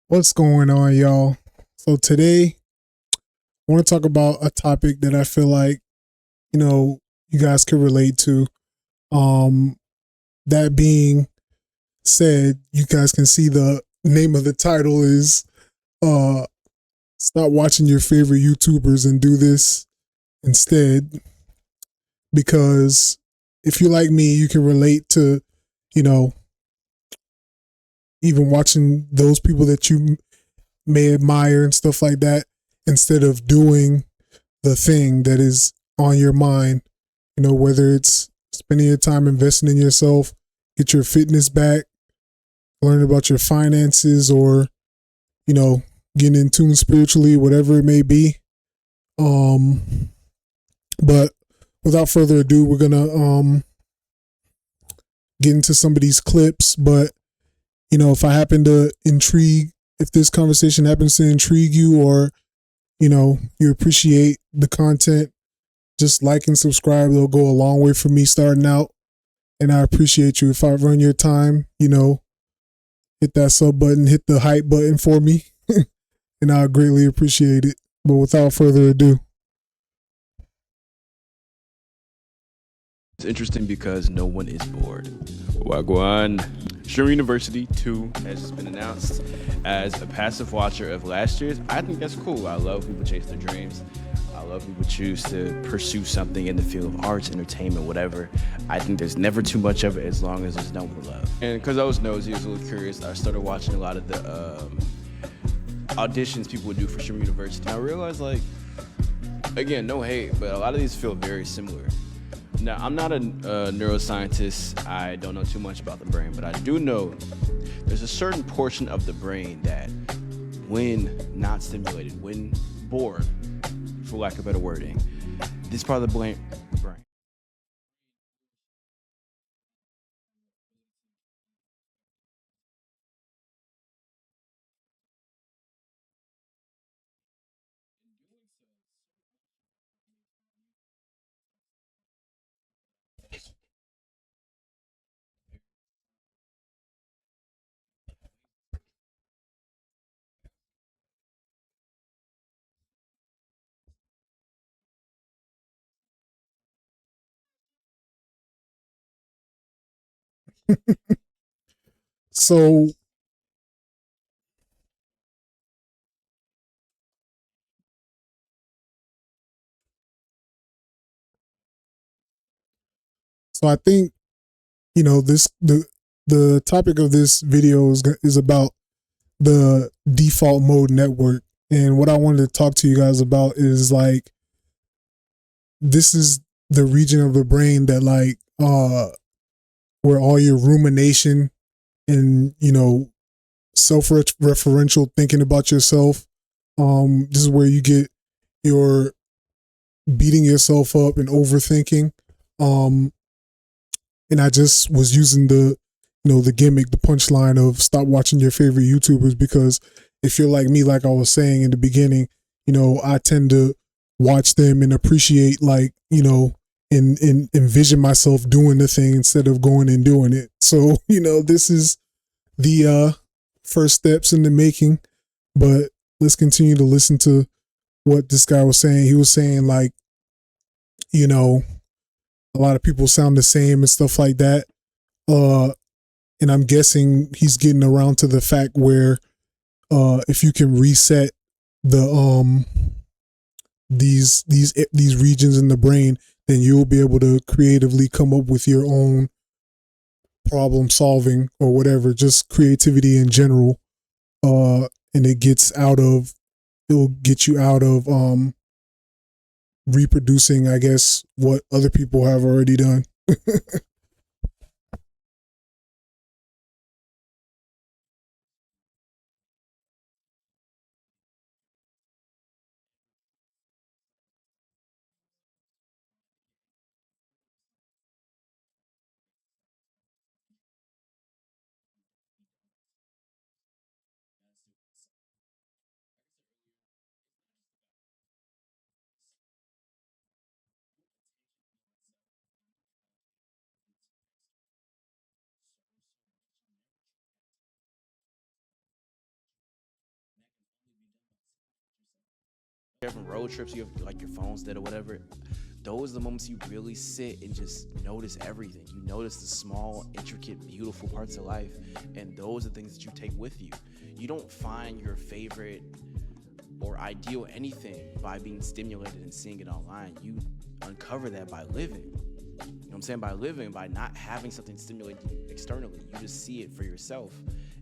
What's going on, y'all? So today I want to talk about a topic that I feel like, you guys can relate to. Um, that being said, you guys can see the name of the title is uh Stop watching your favorite YouTubers and do this instead. Because if you're like me, you can relate to, you know, even watching those people that you may admire and stuff like that instead of doing the thing that is on your mind, whether it's spending your time investing in yourself, get your fitness back, learn about your finances, or, you know, getting in tune spiritually, whatever it may be. But without further ado, we're gonna get into some of these clips. But, if I happen to if this conversation happens to intrigue you, or, you appreciate the content, just like and subscribe. It'll go a long way for me starting out. And I appreciate you. If I run your time, hit that sub button, hit the hype button for me. And I greatly appreciate it. But without further ado. It's interesting because no one is bored. Wagwan. Sherman University 2 has just been announced as a passive watcher of last year's. I think that's cool. I love people chase their dreams. I love people choose to pursue something in the field of arts, entertainment, whatever. I think there's never too much of it as long as it's done with love. And because I was nosy, I was a little curious, I started watching a lot of the auditions people would do for Sherman University. And I realized, again, no hate, but a lot of these feel very similar. Now, I'm not a neuroscientist. I don't know too much about the brain, but I do know there's a certain portion of the brain that, when not stimulated, when bored, for lack of better wording, this part of the brain. So so I think, the topic of this video is about the default mode network. And what I wanted to talk to you guys about is this is the region of the brain that where all your rumination and, self-referential thinking about yourself. This is where you get your beating yourself up and overthinking. Um, and I just was using the gimmick, the punchline of stop watching your favorite YouTubers, because if you're like me, like I was saying in the beginning, I tend to watch them and appreciate, and envision myself doing the thing instead of going and doing it. So, this is the first steps in the making. But let's continue to listen to what this guy was saying. He was saying, you know, a lot of people sound the same and stuff like that. And I'm guessing he's getting around to the fact where if you can reset the these regions in the brain, then you'll be able to creatively come up with your own problem solving or whatever, just creativity in general. And it'll get you out of reproducing, I guess, what other people have already done. you're having road trips, you have like your phone's dead or whatever. Those are the moments you really sit and just notice everything. You notice the small, intricate, beautiful parts of life, and those are things that you take with you. You don't find your favorite or ideal anything by being stimulated and seeing it online. You uncover that by living. You know what I'm saying? By living, by not having something stimulate you externally. You just see it for yourself.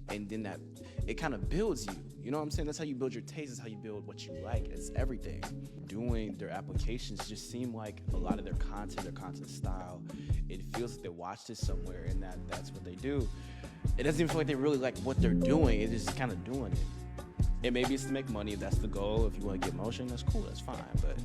And then that, it kind of builds you. You know what I'm saying? That's how you build your taste. That's how you build what you like. It's everything. Doing their applications just seem like a lot of their content style, it feels like they watched it somewhere and that's what they do. It doesn't even feel like they really like what they're doing. It's just kind of doing it. And maybe it's to make money if that's the goal. If you want to get motion, that's cool, that's fine. But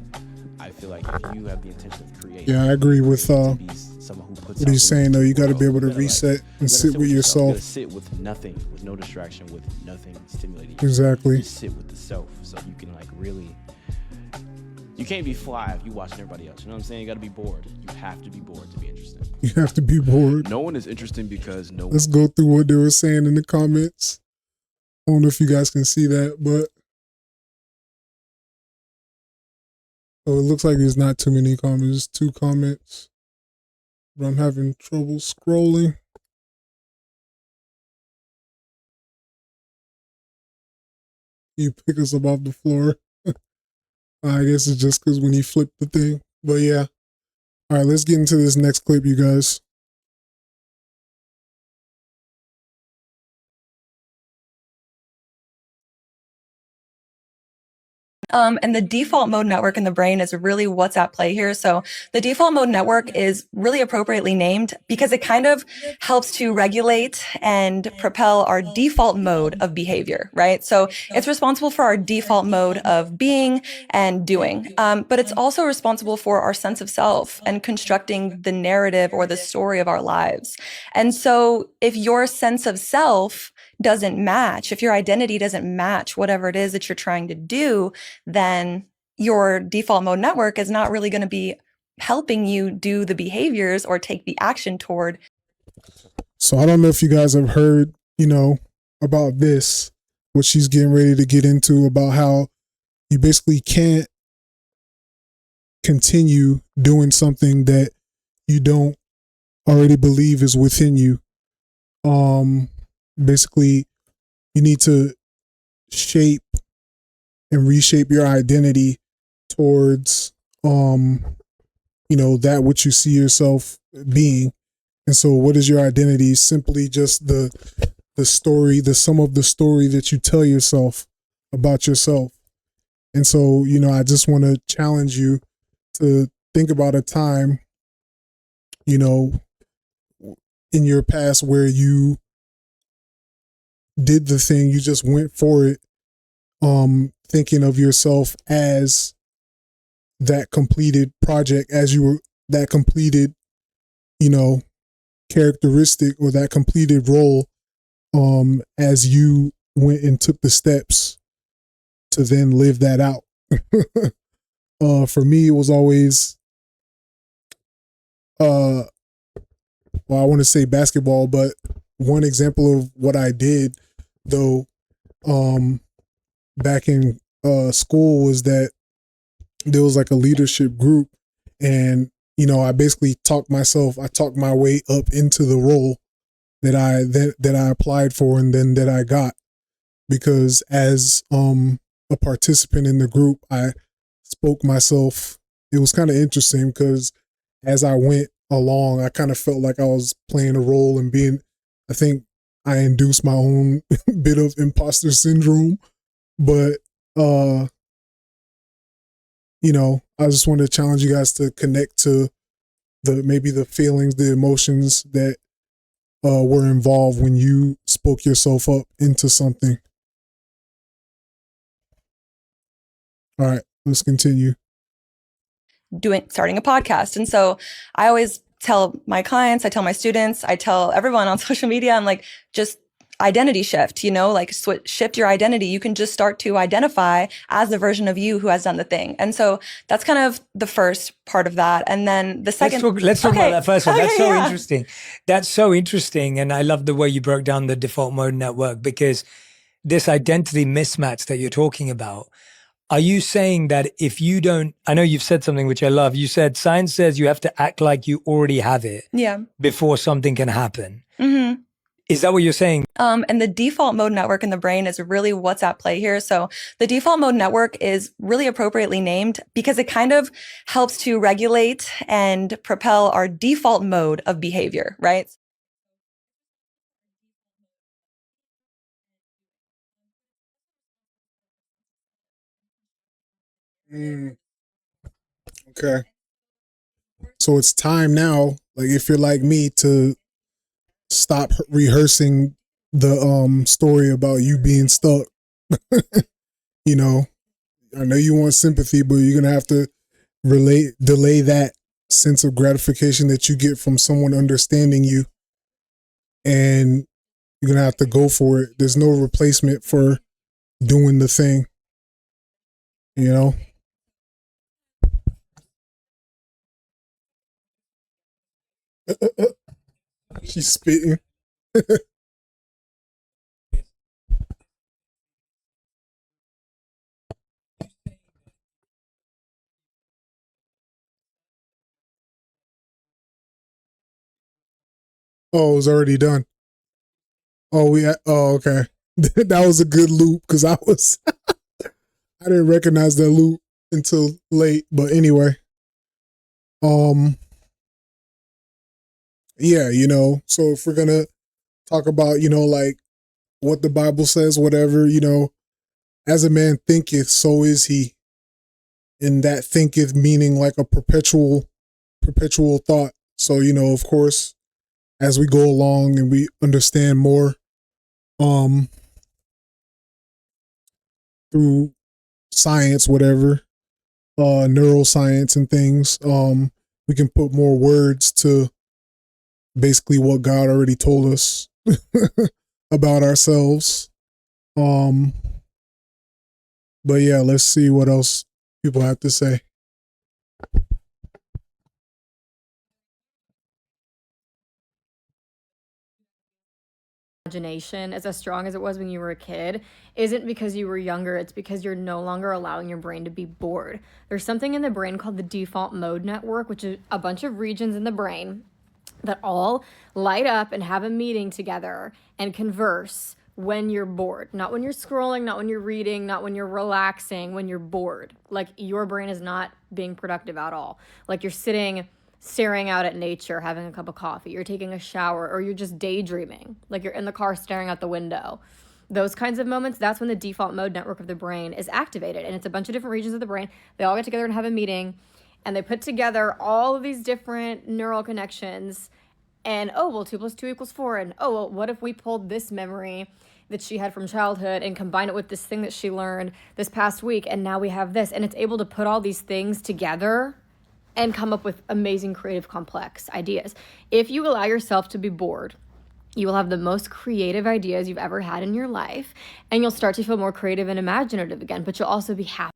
I feel like if you have the intention of creating, yeah, I agree with someone who puts what he's saying though. You got to be able to you gotta, reset and you sit with You yourself. gotta sit with nothing, with no distraction, with nothing stimulating you. Exactly. Just sit with the self, so you can like really. You can't be fly if you watching everybody else. You know what I'm saying? You got to be bored. You have to be bored to be interesting. You have to be bored. No one is interesting because no. Let's go through what they were saying in the comments. I don't know if you guys can see that, but oh, it looks like there's not too many comments. 2 comments, but I'm having trouble scrolling. You pick us up off the floor. I guess it's just because when you flip the thing. But yeah. All right, let's get into this next clip, you guys. And the default mode network in the brain is really what's at play here. So the default mode network is really appropriately named because it kind of helps to regulate and propel our default mode of behavior, right? So it's responsible for our default mode of being and doing. But it's also responsible for our sense of self and constructing the narrative or the story of our lives. And so if your sense of self doesn't match, if your identity doesn't match whatever it is that you're trying to do, then your default mode network is not really going to be helping you do the behaviors or take the action toward. So I don't know if you guys have heard, about this, what she's getting ready to get into about how you basically can't continue doing something that you don't already believe is within you. Basically, you need to shape and reshape your identity towards, that which you see yourself being. And so what is your identity? Simply just the story, the sum of the story that you tell yourself about yourself. And so, I just want to challenge you to think about a time, in your past where you did the thing, you just went for it, thinking of yourself as that completed project, as you were that completed, characteristic or that completed role, as you went and took the steps to then live that out. For me, it was always, I want to say basketball, but one example of what I did though, back in school was that there was like a leadership group, and I basically talked my way up into the role that I applied for and then that I got, because as a participant in the group, I spoke myself. It was kind of interesting because as I went along, I kind of felt like I was playing a role and I think I induced my own bit of imposter syndrome, but I just want to challenge you guys to connect to maybe the feelings, the emotions that were involved when you spoke yourself up into something. All right, let's continue. Starting a podcast. And so I always tell my clients, I tell my students, I tell everyone on social media, I'm like, just identity shift, shift your identity. You can just start to identify as the version of you who has done the thing. And so that's kind of the first part of that. And then the second. Let's talk about that first one. That's so interesting. That's so interesting. And I love the way you broke down the default mode network, because this identity mismatch that you're talking about, Are you saying that if you don't, I know you've said something which I love. You said science says you have to act like you already have it before something can happen. Mm-hmm. Is that what you're saying? And the default mode network in the brain is really what's at play here. So the default mode network is really appropriately named because it kind of helps to regulate and propel our default mode of behavior, right? Okay. So it's time now, like if you're like me, to stop rehearsing the story about you being stuck. You know, I know you want sympathy, but you're gonna have to delay that sense of gratification that you get from someone understanding you, and you're gonna have to go for it. There's no replacement for doing the thing, you know. She's spitting. Oh, it was already done. Oh, oh, okay. That was a good loop because I didn't recognize that loop until late. But anyway, um, yeah, so if we're gonna talk about, like what the Bible says, whatever, as a man thinketh, so is he. And that thinketh meaning like a perpetual thought. So, of course, as we go along and we understand more, through science, whatever, neuroscience and things, we can put more words to basically what God already told us about ourselves. But yeah, let's see what else people have to say. Imagination is as strong as it was when you were a kid isn't because you were younger, it's because you're no longer allowing your brain to be bored. There's something in the brain called the default mode network, which is a bunch of regions in the brain that all light up and have a meeting together and converse when you're bored. Not when you're scrolling, not when you're reading, not when you're relaxing, when you're bored. Like your brain is not being productive at all. Like you're sitting staring out at nature, having a cup of coffee, you're taking a shower, or you're just daydreaming, like you're in the car staring out the window. Those kinds of moments, that's when the default mode network of the brain is activated. And it's a bunch of different regions of the brain. They all get together and have a meeting, and they put together all of these different neural connections. And, oh, well, 2 + 2 = 4. And, oh, well, what if we pulled this memory that she had from childhood and combine it with this thing that she learned this past week, and now we have this. And it's able to put all these things together and come up with amazing, creative, complex ideas. If you allow yourself to be bored, you will have the most creative ideas you've ever had in your life, and you'll start to feel more creative and imaginative again, but you'll also be happy.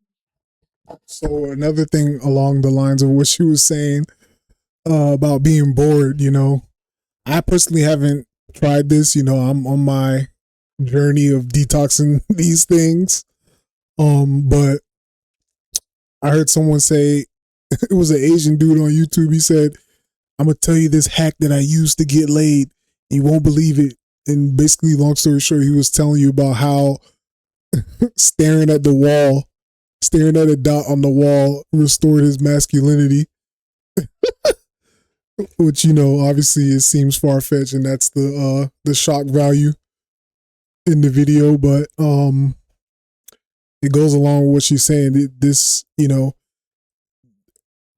So another thing along the lines of what she was saying about being bored, I personally haven't tried this. I'm on my journey of detoxing these things. But I heard someone say, it was an Asian dude on YouTube. He said, I'm going to tell you this hack that I used to get laid. You won't believe it. And basically, long story short, he was telling you about how staring at a dot on the wall restored his masculinity. Which, obviously it seems far-fetched, and that's the shock value in the video. But it goes along with what she's saying. This,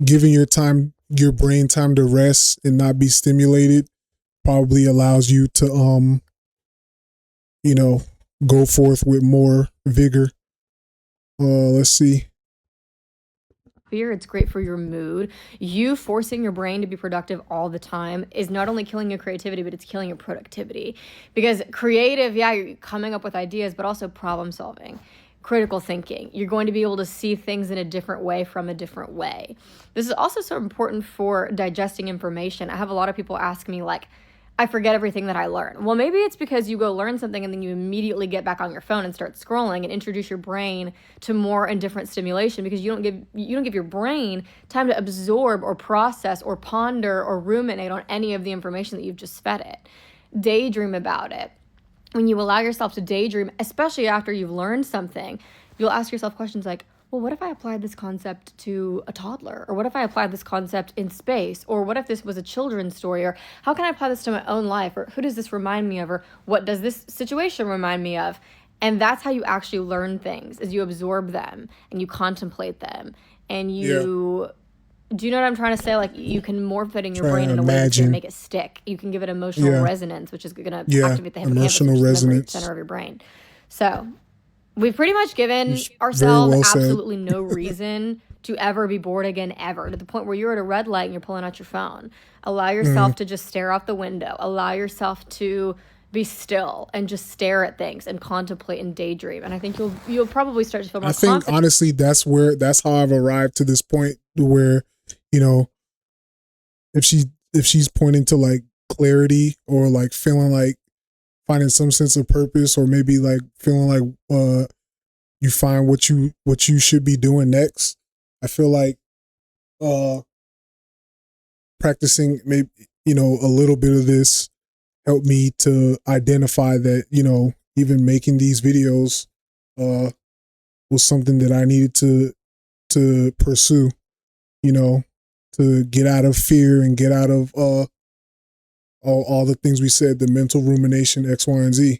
giving your brain time to rest and not be stimulated probably allows you to go forth with more vigor. Let's see. Fear, it's great for your mood. You forcing your brain to be productive all the time is not only killing your creativity, but it's killing your productivity. Because creative, yeah, you're coming up with ideas, but also problem solving, critical thinking. You're going to be able to see things in a different way from a different way. This is also so important for digesting information. I have a lot of people ask me, like, I forget everything that I learned. Well, maybe it's because you go learn something and then you immediately get back on your phone and start scrolling and introduce your brain to more and different stimulation, because you don't give your brain time to absorb or process or ponder or ruminate on any of the information that you've just fed it. Daydream about it. When you allow yourself to daydream, especially after you've learned something, you'll ask yourself questions like, well, what if I applied this concept to a toddler? Or what if I applied this concept in space? Or what if this was a children's story? Or how can I apply this to my own life? Or who does this remind me of? Or what does this situation remind me of? And that's how you actually learn things, is you absorb them and you contemplate them. And you, do you know what I'm trying to say? Like, you can morph it in your brain in a way that's going to make it stick. You can give it emotional resonance, which is going to activate the hippocampus, which is the center of your brain. So we've pretty much given ourselves absolutely no reason to ever be bored again, ever, to the point where you're at a red light and you're pulling out your phone. Allow yourself to just stare out the window. Allow yourself to be still and just stare at things and contemplate and daydream. And I think you'll probably start to feel more confident. I think honestly, that's how I've arrived to this point where, you know, if she's pointing to like clarity or like feeling like finding some sense of purpose, or maybe like feeling like you find what you should be doing next. I feel like practicing maybe, you know, a little bit of this helped me to identify that, you know, even making these videos was something that I needed to pursue, you know, to get out of fear and get out of all the things we said, the mental rumination, X, Y, and Z.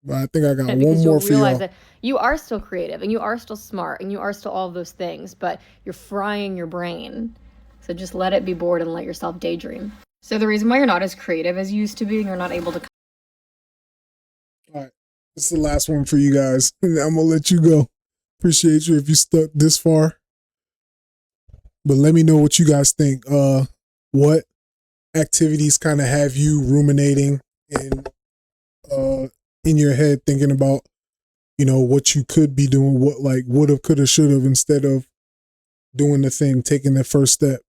But I think I got one more for y'all. That you are still creative and you are still smart and you are still all of those things, but you're frying your brain. So just let it be bored and let yourself daydream. So the reason why you're not as creative as you used to be and you're not able to... All right. This is the last one for you guys. I'm going to let you go. Appreciate you if you stuck this far. But let me know what you guys think. What activities kind of have you ruminating and in your head thinking about, you know, what you could be doing, what like would have, could have, should have, instead of doing the thing, taking the first step.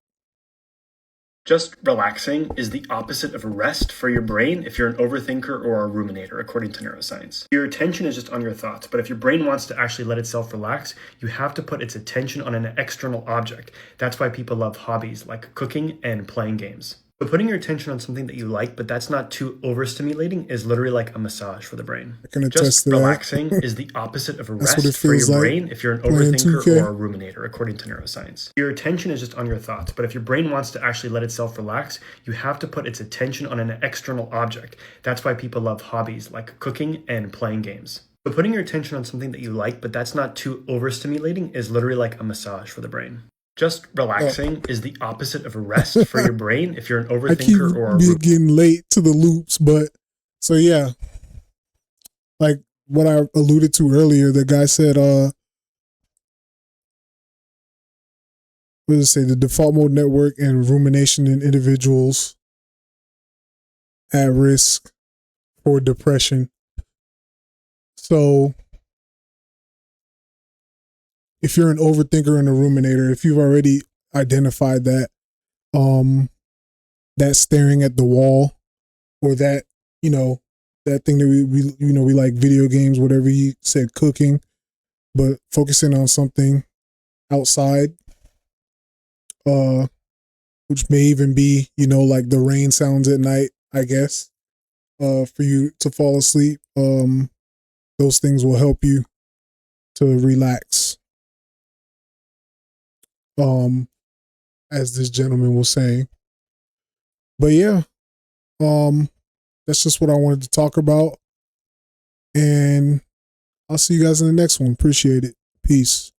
Just relaxing is the opposite of rest for your brain if you're an overthinker or a ruminator, according to neuroscience. Your attention is just on your thoughts, but if your brain wants to actually let itself relax, you have to put its attention on an external object. That's why people love hobbies like cooking and playing games. So putting your attention on something that you like, but that's not too overstimulating, is literally like a massage for the brain. Just relaxing is the opposite of rest for your brain if you're an overthinker or a ruminator, according to neuroscience. Your attention is just on your thoughts, but if your brain wants to actually let itself relax, you have to put its attention on an external object. That's why people love hobbies like cooking and playing games. So putting your attention on something that you like, but that's not too overstimulating, is literally like a massage for the brain. Just relaxing is the opposite of rest for your brain if you're an overthinker or a getting late to the loops, but so yeah, like what I alluded to earlier, the guy said, what does it say? The default mode network and rumination in individuals at risk for depression. So if you're an overthinker and a ruminator, if you've already identified that, that staring at the wall, or that, you know, that thing that we like video games, whatever you said, cooking, but focusing on something outside, which may even be, you know, like the rain sounds at night, I guess, for you to fall asleep. Those things will help you to relax. As this gentleman was saying. But yeah, that's just what I wanted to talk about. And I'll see you guys in the next one. Appreciate it. Peace.